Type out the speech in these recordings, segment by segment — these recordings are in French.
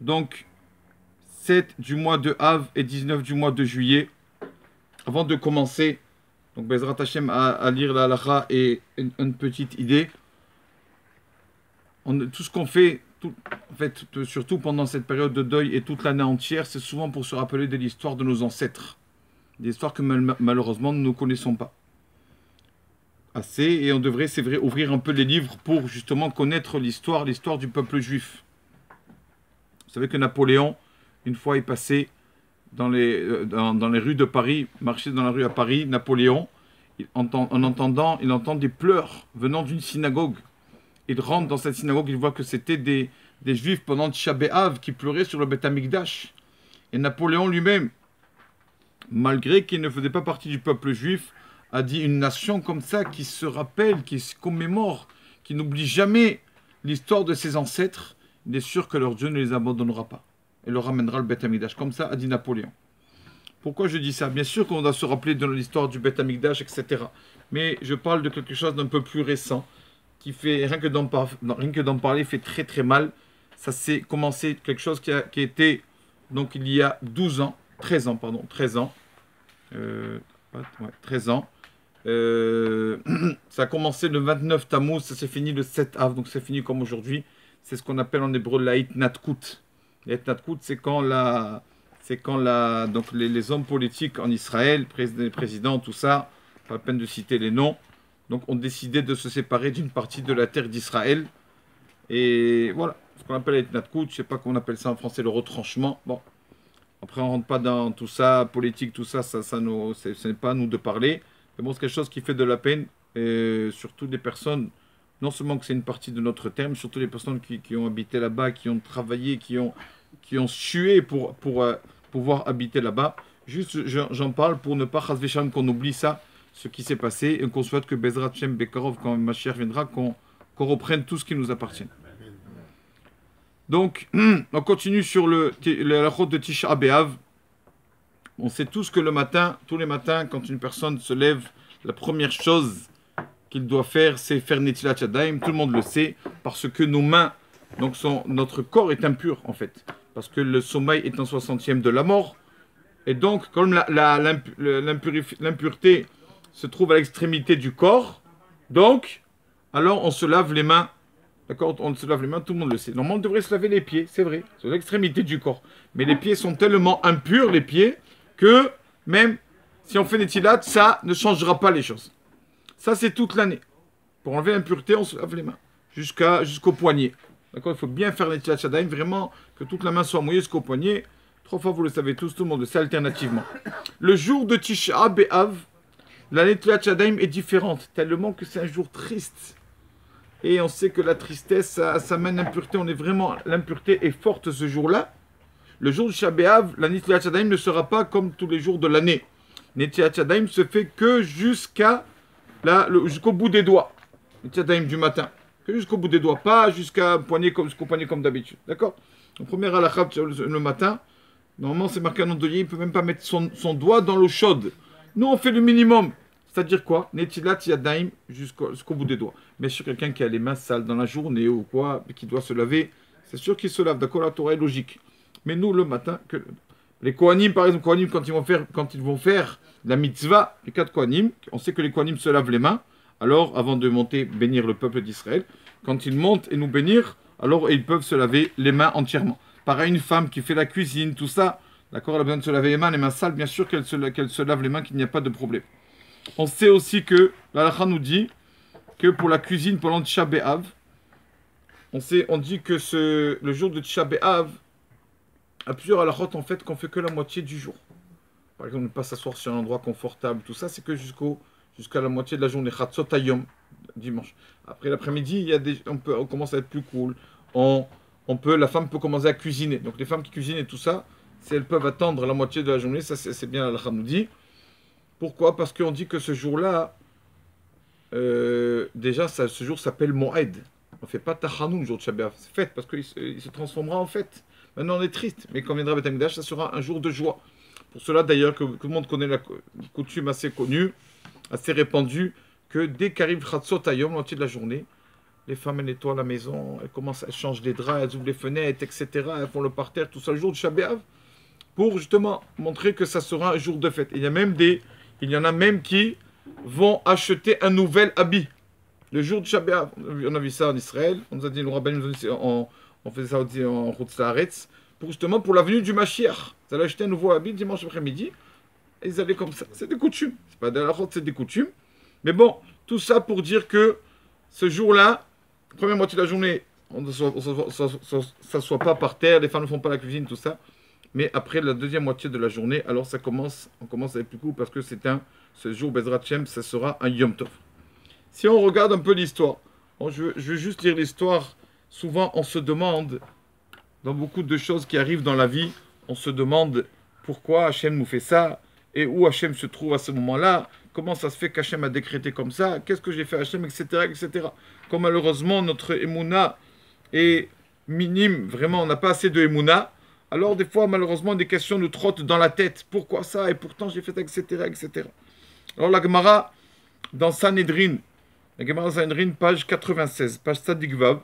Donc, 7 du mois de Av et 19 du mois de juillet. Avant de commencer, donc Bezrat Hashem à lire la halakha et une petite idée. Tout ce qu'on fait, en fait, surtout pendant cette période de deuil et toute l'année entière, c'est souvent pour se rappeler de l'histoire de nos ancêtres. Des histoires que malheureusement nous ne connaissons pas assez. Et on devrait, c'est vrai, ouvrir un peu les livres pour justement connaître l'histoire du peuple juif. Vous savez que Napoléon, une fois, est passé dans les rues de Paris, marchait dans la rue à Paris, Napoléon, il entend des pleurs venant d'une synagogue. Il rentre dans cette synagogue, il voit que c'était des juifs pendant Tisha B'Av qui pleuraient sur le Beth Amikdash. Et Napoléon lui-même, malgré qu'il ne faisait pas partie du peuple juif, a dit une nation comme ça qui se rappelle, qui se commémore, qui n'oublie jamais l'histoire de ses ancêtres, il est sûr que leur Dieu ne les abandonnera pas et leur ramènera le Beth Amikdash. Comme ça a dit Napoléon. Pourquoi je dis ça? Bien sûr qu'on doit se rappeler de l'histoire du Beth Amikdash, etc. Mais je parle de quelque chose d'un peu plus récent, qui fait, rien que d'en parler, fait très très mal. Ça s'est commencé, quelque chose qui a été, donc il y a 13 ans. 13 ans. Ça a commencé le 29 Tammuz, ça s'est fini le 7 Av, donc c'est fini comme aujourd'hui. C'est ce qu'on appelle en hébreu la Hitnatkut. La Hitnatkut, c'est quand donc les hommes politiques en Israël, présidents, tout ça, pas la peine de citer les noms, donc ont décidé de se séparer d'une partie de la terre d'Israël. Et voilà, ce qu'on appelle la Hitnatkut, je sais pas comment on appelle ça en français, le retranchement. Bon, après on rentre pas dans tout ça, politique, tout ça, ce n'est pas à nous de parler. Mais bon, c'est quelque chose qui fait de la peine, et surtout des personnes. Non seulement que c'est une partie de notre terme, surtout les personnes qui ont habité là-bas, qui ont travaillé, qui ont sué pour pouvoir habiter là-bas. Juste, j'en parle pour ne pas, qu'on oublie ça, ce qui s'est passé, et qu'on souhaite que Bezrat Shem Bekarov, quand Mashiach viendra, qu'on reprenne tout ce qui nous appartient. Donc, on continue sur la route de Tisha B'Av. On sait tous que tous les matins, quand une personne se lève, la première chose qu'il doit faire, c'est faire Netilat Yadayim. Tout le monde le sait, parce que nos mains, donc notre corps est impur, en fait. Parce que le sommeil est un 60e de la mort. Et donc, comme l'impureté se trouve à l'extrémité du corps, donc, alors on se lave les mains. D'accord? On se lave les mains, tout le monde le sait. Normalement, on devrait se laver les pieds, c'est vrai. C'est l'extrémité du corps. Mais les pieds sont tellement impurs, les pieds, que même si on fait Netilat, ça ne changera pas les choses. Ça, c'est toute l'année. Pour enlever l'impureté, on se lave les mains. Jusqu'au poignet. D'accord? Il faut bien faire Netilat Yadayim, vraiment, que toute la main soit mouillée jusqu'au poignet. 3 fois, vous le savez tous, tout le monde le sait alternativement. Le jour de Tisha B'Av, la Netilat Yadayim est différente, tellement que c'est un jour triste. Et on sait que la tristesse, ça mène l'impureté. L'impureté est forte ce jour-là. Le jour de Tisha B'Av, la Netilat Yadayim ne sera pas comme tous les jours de l'année. Netilat Yadayim se fait que jusqu'au bout des doigts. Netilat Yadayim du matin. Que jusqu'au bout des doigts, pas jusqu'au poignet comme d'habitude. D'accord? Le premier halakha le matin, normalement c'est marqué en ondelier, il ne peut même pas mettre son doigt dans l'eau chaude. Nous on fait le minimum. C'est-à-dire quoi? Netilat Yadayim jusqu'au bout des doigts. Mais sur quelqu'un qui a les mains sales dans la journée ou quoi, qui doit se laver, c'est sûr qu'il se lave. D'accord? La Torah est logique. Mais nous le matin, les Kohanim par exemple, quand ils vont faire la mitzvah, les 4 Kohanim, on sait que les Kohanim se lavent les mains. Alors, avant de monter, bénir le peuple d'Israël, quand ils montent et nous bénir, alors ils peuvent se laver les mains entièrement. Pareil, une femme qui fait la cuisine, tout ça, d'accord, elle a besoin de se laver les mains sales, bien sûr qu'elle se lave les mains, qu'il n'y a pas de problème. On sait aussi que, la halakha nous dit, que pour la cuisine pendant Tisha B'Av, on dit que le jour de Tisha B'Av, à plusieurs halakhot, en fait, qu'on fait que la moitié du jour. Par exemple, ne pas s'asseoir sur un endroit confortable, tout ça, c'est que jusqu'à la moitié de la journée, Chatzot Hayom, dimanche. Après l'après-midi, on commence à être plus cool. La femme peut commencer à cuisiner. Donc les femmes qui cuisinent et tout ça, si elles peuvent attendre la moitié de la journée, ça c'est bien, Allah nous dit. Pourquoi? Parce qu'on dit que ce jour-là, déjà, ce jour s'appelle Moed. On ne fait pas Tachanoun le jour de Shabbat, c'est fête, parce qu'il se transformera en fête. Maintenant on est triste, mais quand viendra Beth Amikdash, ça sera un jour de joie. Pour cela d'ailleurs que tout le monde connaît la coutume assez connue, assez répandue, que dès qu'arrive Chatzot Hayom, l'entier de la journée, Les femmes, elles nettoient la maison, elles changent les draps, elles ouvrent les fenêtres, etc. Elles font le parterre, tout ça le jour de Shabbat pour justement montrer que ça sera un jour de fête. Il y en a même qui vont acheter un nouvel habit le jour de Shabbat. On a vu ça en Israël, on nous a dit, le rabbin nous a dit, on faisait ça aussi en route Saaretz, pour justement pour la venue du Mashiach. Ils allaient acheter un nouveau habit dimanche après-midi, et ils allaient comme ça. C'est des coutumes, c'est pas de la route, c'est des coutumes. Mais bon, tout ça pour dire que ce jour-là, première moitié de la journée, on ne s'assoit pas par terre, les femmes ne font pas la cuisine, tout ça. Mais après la deuxième moitié de la journée, alors on commence à être plus cool parce que ce jour, Bezrat Hashem, ça sera un Yom Tov. Si on regarde un peu l'histoire, je veux juste lire l'histoire. Souvent, on se demande, dans beaucoup de choses qui arrivent dans la vie, on se demande pourquoi Hachem nous fait ça, et où Hachem se trouve à ce moment-là, comment ça se fait qu'Hachem a décrété comme ça, qu'est-ce que j'ai fait à Hachem, etc., etc. Comme malheureusement, notre Emouna est minime, vraiment, on n'a pas assez de Emouna, alors des fois, malheureusement, des questions nous trottent dans la tête. Pourquoi ça, et pourtant j'ai fait, etc., etc. Alors la Gemara, dans Sanhedrin, la Gemara Sanhedrin, page 96, page Tzadik Vav,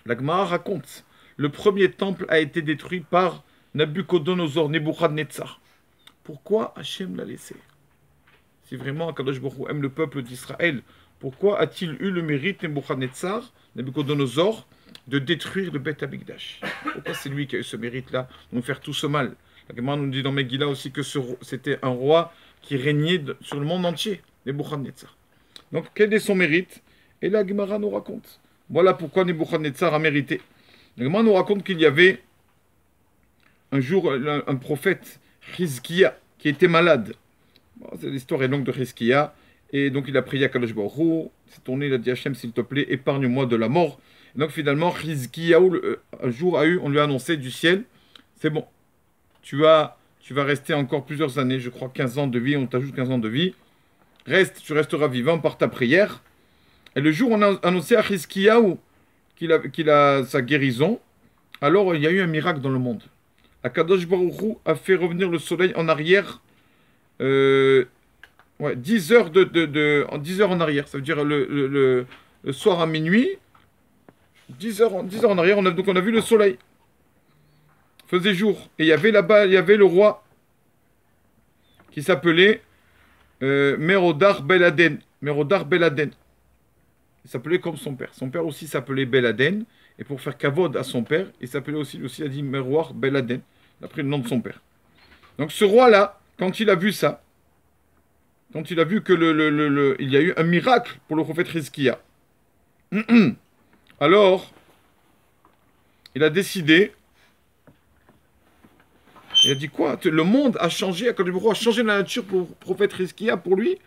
la Gemara raconte, le premier temple a été détruit par Nabucodonosor, Nebuchadnezzar. Pourquoi Hachem l'a laissé? Si vraiment Akadosh Baruch Hu aime le peuple d'Israël, pourquoi a-t-il eu le mérite, Nebuchadnezzar, Nabucodonosor, de détruire le Beth Amikdash? Pourquoi c'est lui qui a eu ce mérite-là, de nous faire tout ce mal? La Gemara nous dit dans Megillah aussi que c'était un roi qui régnait sur le monde entier, Nebuchadnezzar. Donc, quel est son mérite? Et la Gemara nous raconte. Voilà pourquoi Nebuchadnezzar a mérité. La Gemara nous raconte qu'il y avait un jour un prophète, Hizkiya, qui était malade. Bon, l'histoire est longue de Hizkiya. Et donc, il a prié à Kadosh Baruch Hu. Il s'est tourné, il a dit Hachem, s'il te plaît, épargne-moi de la mort. Et donc, finalement, Hizkiya, un jour, on lui a annoncé du ciel, c'est bon, tu vas rester encore plusieurs années, je crois 15 ans de vie, on t'ajoute 15 ans de vie. Tu resteras vivant par ta prière. Et le jour où on a annoncé à Hizkiyahu qu'il a sa guérison, alors il y a eu un miracle dans le monde. Akadosh Baruch Hu a fait revenir le soleil en arrière, 10 heures, 10 heures en arrière. Ça veut dire le soir à minuit, 10 heures en arrière, donc on a vu le soleil. Faisait jour. Et il y avait là-bas, il y avait le roi qui s'appelait Merodach Beladen. Merodach Beladen. Il s'appelait comme son père. Son père aussi s'appelait Beladen. Et pour faire kavod à son père, il s'appelait aussi a dit Meroar Beladen. Il a pris le nom de son père. Donc ce roi-là, quand il a vu ça, quand il a vu que il y a eu un miracle pour le prophète Hizkiya, alors, il a décidé, il a dit quoi? Le monde a changé, Akadosh Baruch Hu a changé la nature pour le prophète Hizkiya, pour lui.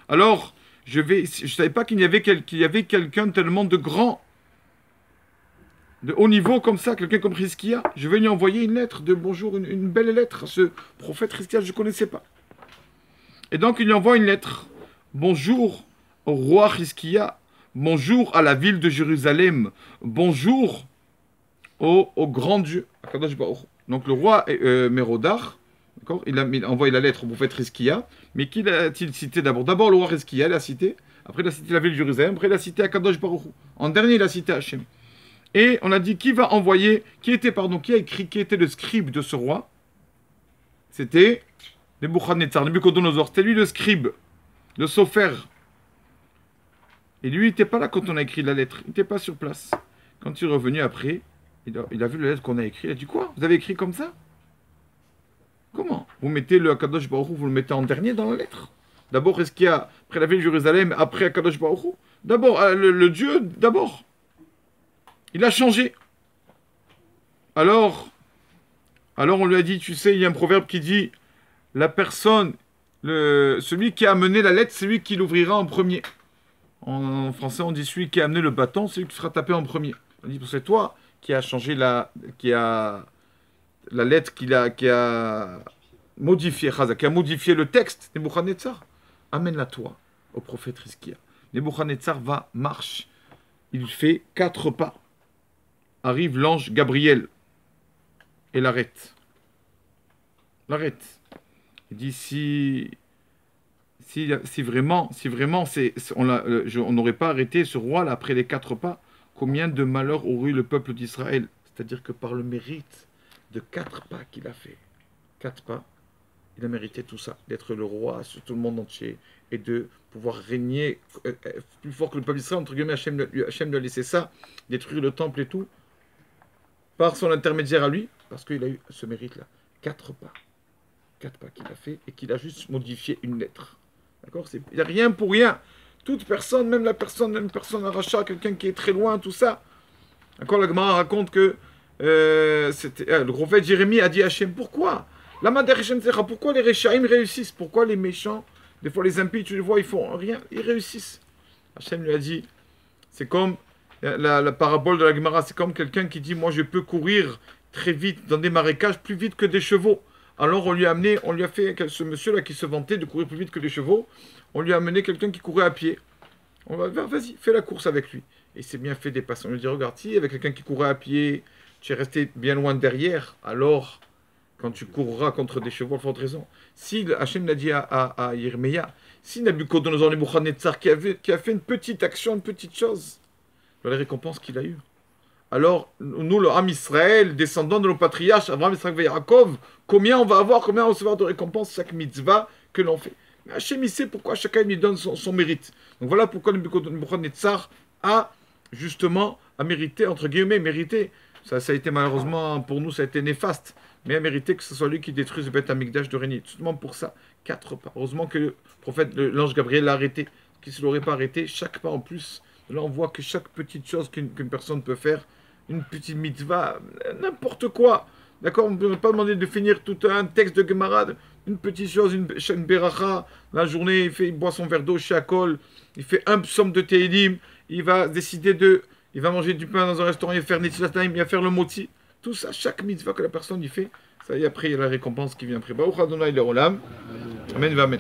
Alors, je ne savais pas qu'il y avait quelqu'un tellement de grand, de haut niveau comme ça, quelqu'un comme Hizkiya. Je vais lui envoyer une lettre de bonjour, une belle lettre. Ce prophète Hizkiya, je ne connaissais pas. Et donc, il lui envoie une lettre. Bonjour au roi Hizkiya. Bonjour à la ville de Jérusalem. Bonjour au grand Dieu. Donc, le roi Mérodach, il a envoyé la lettre au prophète Hizkiya. Mais qui l'a-t-il cité d'abord? D'abord, le roi Hizkiya l'a cité. Après, il a cité la ville de Jérusalem. Après, il a cité Akadosh Baruch Hu. En dernier, il a cité Hachem. Et on a dit qui était le scribe de ce roi? C'était Nabucodonosor. C'était lui le scribe, le sofer. Et lui, il n'était pas là quand on a écrit la lettre. Il n'était pas sur place. Quand il est revenu après, il a vu la lettre qu'on a écrite. Il a dit quoi? Vous avez écrit comme ça? Comment? Vous mettez le Akadosh Baruch Hu, vous le mettez en dernier dans la lettre. D'abord, est-ce qu'il y a après la ville de Jérusalem, après Akadosh Baruch Hu? D'abord, le Dieu, d'abord. Il a changé. Alors, on lui a dit, tu sais, il y a un proverbe qui dit, la personne, celui qui a amené la lettre, c'est lui qui l'ouvrira en premier. En français, on dit celui qui a amené le bâton, c'est lui qui sera tapé en premier. On dit, c'est toi qui a changé la lettre, qui a modifié, qui a modifié le texte. Nebuchadnezzar, amène-la toi au prophète Hizkiya. Nebuchadnezzar marche. Il fait 4 pas. Arrive l'ange Gabriel et l'arrête. Il dit, si si vraiment, on n'aurait pas arrêté ce roi-là après les 4 pas, combien de malheurs aurait eu le peuple d'Israël? C'est-à-dire que par le mérite de 4 pas qu'il a fait, 4 pas, il a mérité tout ça, d'être le roi sur tout le monde entier et de pouvoir régner plus fort que le peuple d'Israël. Entre guillemets, Hachem lui a laissé ça, détruire le temple et tout, par son intermédiaire à lui, parce qu'il a eu ce mérite-là. 4 pas. 4 pas qu'il a fait et qu'il a juste modifié une lettre. D'accord? Il n'y a rien pour rien. Toute personne, même une personne à rachat, quelqu'un qui est très loin, tout ça. D'accord? La Gemara raconte que le prophète Jérémie a dit à Hachem, pourquoi? Pourquoi les Réchaïm réussissent? Pourquoi les méchants, des fois les impies, tu les vois, ils font rien, ils réussissent. Hachem lui a dit, c'est comme la parabole de la Gemara, c'est comme quelqu'un qui dit, moi je peux courir très vite dans des marécages, plus vite que des chevaux. Alors on lui a fait, ce monsieur-là qui se vantait de courir plus vite que les chevaux, on lui a amené quelqu'un qui courait à pied. On va dire, vas-y, fais la course avec lui. Et il s'est bien fait dépasser. On lui dit, regarde, si avec quelqu'un qui courait à pied, tu es resté bien loin derrière, alors quand tu courras contre des chevaux, il faut raison. Si Hachem l'a dit à Yirmeya, si Nabucodonosor Nebuchadnezzar qui a fait une petite action, une petite chose, voilà les récompenses qu'il a eues. Alors, nous, le Ham Israël, descendants de nos patriarches, Abraham, Israël et Yaakov, combien on va recevoir de récompenses chaque mitzvah que l'on fait. Mais Hachem, il sait pourquoi chacun lui donne son mérite. Donc voilà pourquoi Nebuchadnezzar a justement mérité, entre guillemets, mérité. Ça a été malheureusement, pour nous, ça a été néfaste. Mais a mérité que ce soit lui qui détruise le Beth Amikdash de régner. Tout simplement pour ça, 4 pas. Heureusement que le prophète, l'ange Gabriel l'a arrêté. Qu'il ne l'aurait pas arrêté, chaque pas en plus. Là, on voit que chaque petite chose qu'une personne peut faire, une petite mitzvah, n'importe quoi. D'accord? On ne peut pas demander de finir tout un texte de Gemara, une petite chose, une beracha. La journée, il boit son verre d'eau chez Akol, il fait un psaume de Tehillim, il va décider il va manger du pain dans un restaurant, il va faire Netilat Yadayim, il va faire le moti. Tout ça, chaque mitzvah que la personne y fait, ça y est, après, il y a la récompense qui vient après. Baruch Adonai Le'olam. Amen, va amen.